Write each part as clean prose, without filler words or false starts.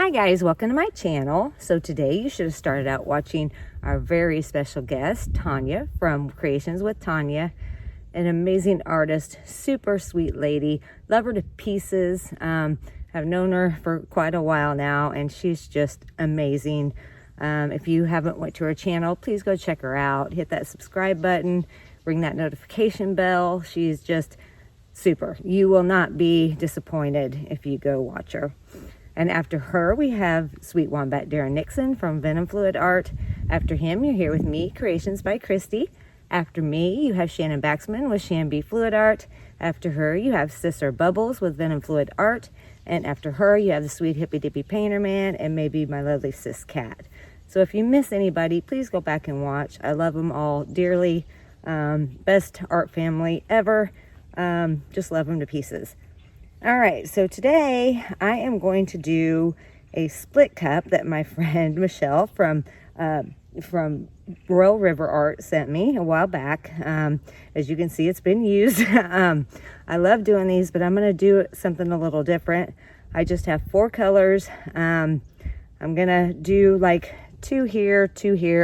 Hi guys, welcome to my channel. So today you should have started out watching our very special guest, Tanya from Creations with Tanya, an amazing artist, super sweet lady, love her to pieces. I've known her for quite a while now and she's just amazing. If you haven't went to her channel, please go check her out. Hit that subscribe button, ring that notification bell. She's just super. You will not be disappointed if you go watch her. And after her, we have Sweet Wombat Darren Nixon from Venom Fluid Art. After him, you're here with me, Creations by Christy. After me, you have Shannon Baxman with ShanB Fluid Art. After her, you have Sister Bubbles with Venom Fluid Art. And after her, you have the sweet Hippy Dippy Painterman and maybe my lovely sis Cat. So if you miss anybody, please go back and watch. I love them all dearly. Best art family ever. Just love them to pieces. All right, so today I am going to do a split cup that my friend Michelle from Royal River Art sent me a while back. As you can see, it's been used. I love doing these, but I'm going to do something a little different. I just have 4 colors. I'm going to do like 2 here,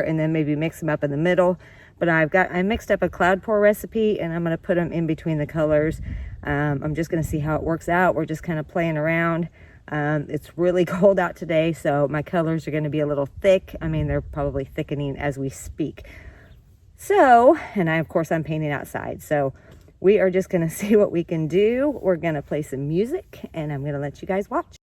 and then maybe mix them up in the middle. But I mixed up a cloud pour recipe and I'm going to put them in between the colors. I'm just going to see how it works out. We're just kind of playing around. It's really cold out today, so my colors are going to be a little thick. I mean, they're probably thickening as we speak. So, and of course I'm painting outside. So we are just going to see what we can do. We're going to play some music and I'm going to let you guys watch.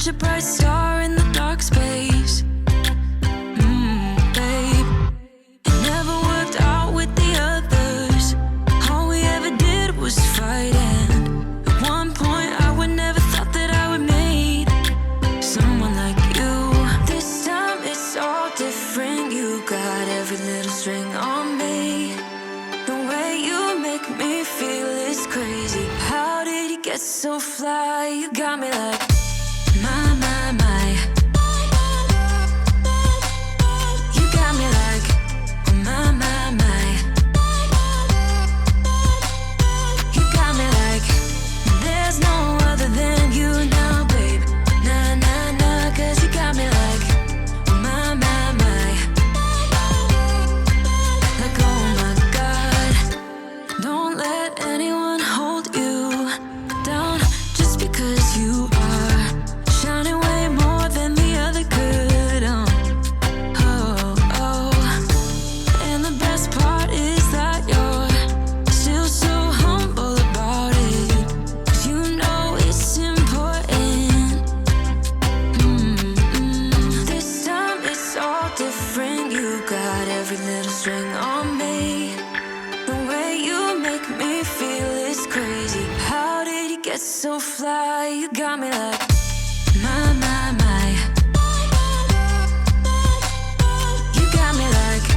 such a bright star in the dark space. Babe, got every little string on me. The way you make me feel is crazy. How did you get so fly? You got me like, my, my, my. You got me like, my, my, my. You got me like, there's no other than you now, babe. Nah, nah, nah, 'cause you got me like, my, my, my. Like, oh my God, don't let anyone hold you down just because you are shining way more than the other could. Oh, oh. And the best part is that you're still so humble about it. 'Cause you know it's important. This time it's all different. You got every little string on me. The way you make me feel is crazy. How did you get so fly? You got me like, my, my, my. You got me like,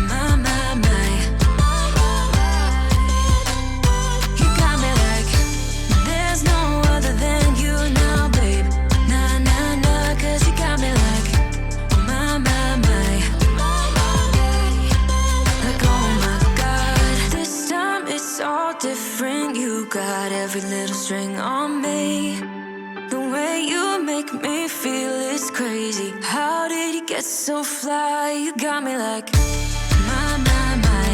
my, my, my. You got me like, there's no other than you now, babe. Nah, nah, nah, 'cause you got me like, my, my, my. Like, oh my God, this time it's all different. You got every little string on me. The way you make me feel is crazy. How did you get so fly? You got me like, my, my, my.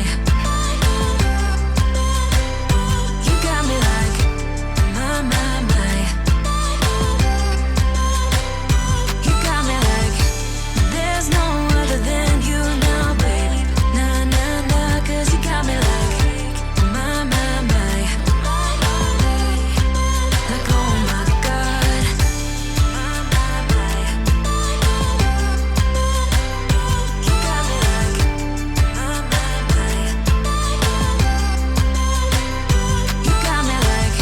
You got me like, my, my, my. You got me like, there's no other than you now, babe. Nah, nah, nah, 'cause you got me like, my, my, my. Like, oh my God, my, my, my. You got me like, my, my, my. You got me like,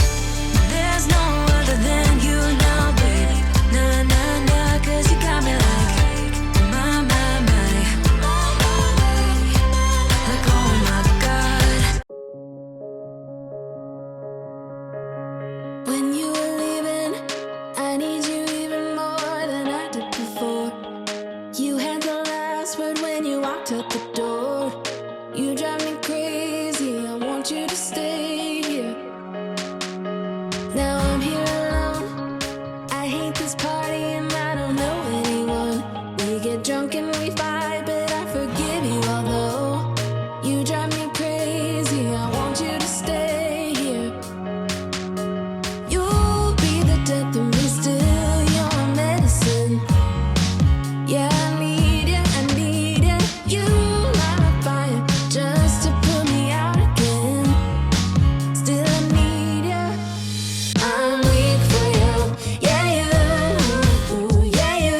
there's no other than you now, babe. Nah, nah, nah, 'cause you got me like, my, my, my. Like, oh my God. When you were leaving, I need you even more than I did before. You had the last word when you walked out the door. You drive me crazy, I want you to stay here. Now I'm here alone, I hate this party and I don't know anyone. We get drunk and we fight, but I forgive you although you drive me crazy, I want you to stay here. You'll be the death of me still, you're medicine. Yeah, I need you, I need you. You light my fire just to put me out again. Still I need you. I'm weak for you. Yeah, you. Yeah, you.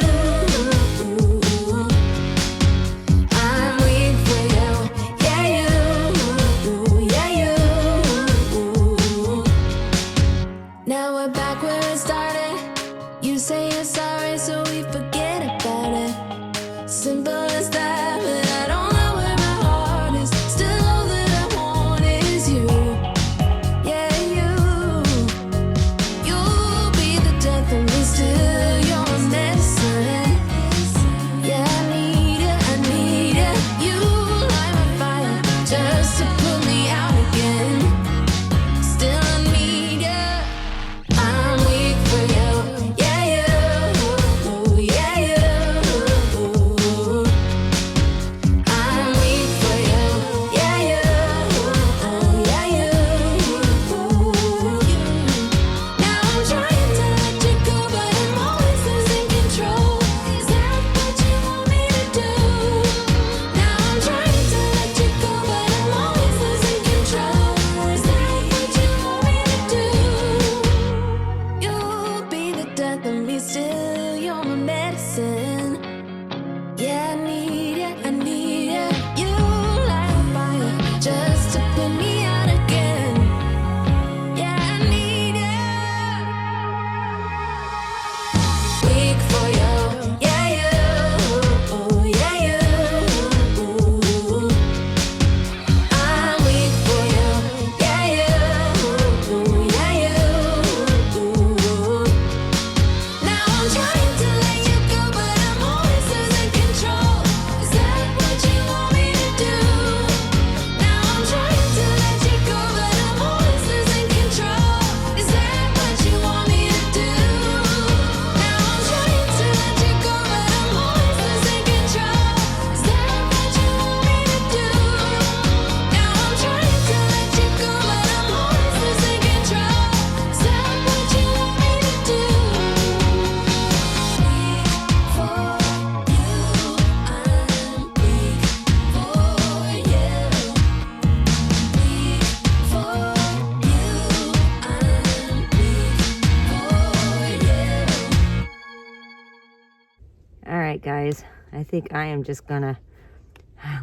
guys, I think I am just gonna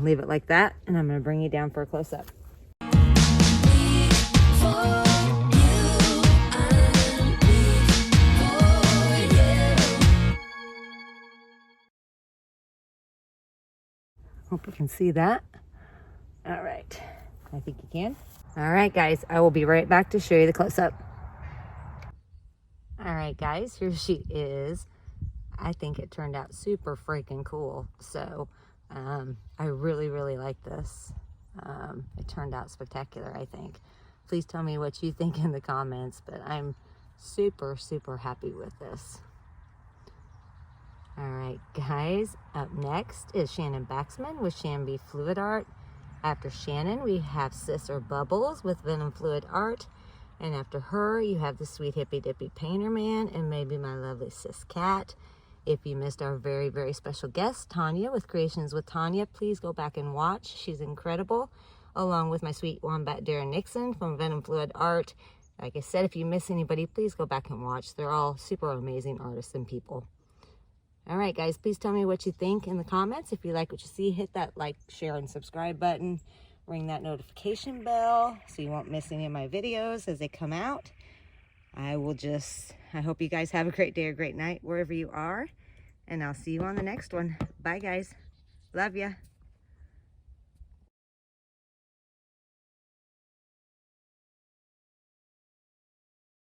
leave it like that, and I'm gonna bring you down for a close-up. Hope you can see that. All right, I think you can. All right, guys, I will be right back to show you the close-up. All right, guys, here she is. I think it turned out super freaking cool. So I really, really like this. It turned out spectacular, I think. Please tell me what you think in the comments, but I'm super, super happy with this. All right, guys, up next is Shannon Baxman with ShanB Fluid Art. After Shannon, we have Sis or Bubbles with Venom Fluid Art. And after her, you have the sweet Hippy Dippy Painterman and maybe my lovely Sis Cat. If you missed our very, very special guest, Tanya with Creations with Tanya, please go back and watch. She's incredible, along with my sweet wombat Darren Nixon from Venom Fluid Art. Like I said, if you miss anybody, please go back and watch. They're all super amazing artists and people. All right, guys, please tell me what you think in the comments. If you like what you see, hit that like, share, and subscribe button. Ring that notification bell so you won't miss any of my videos as they come out. I hope you guys have a great day or great night wherever you are. And I'll see you on the next one. Bye, guys. Love ya.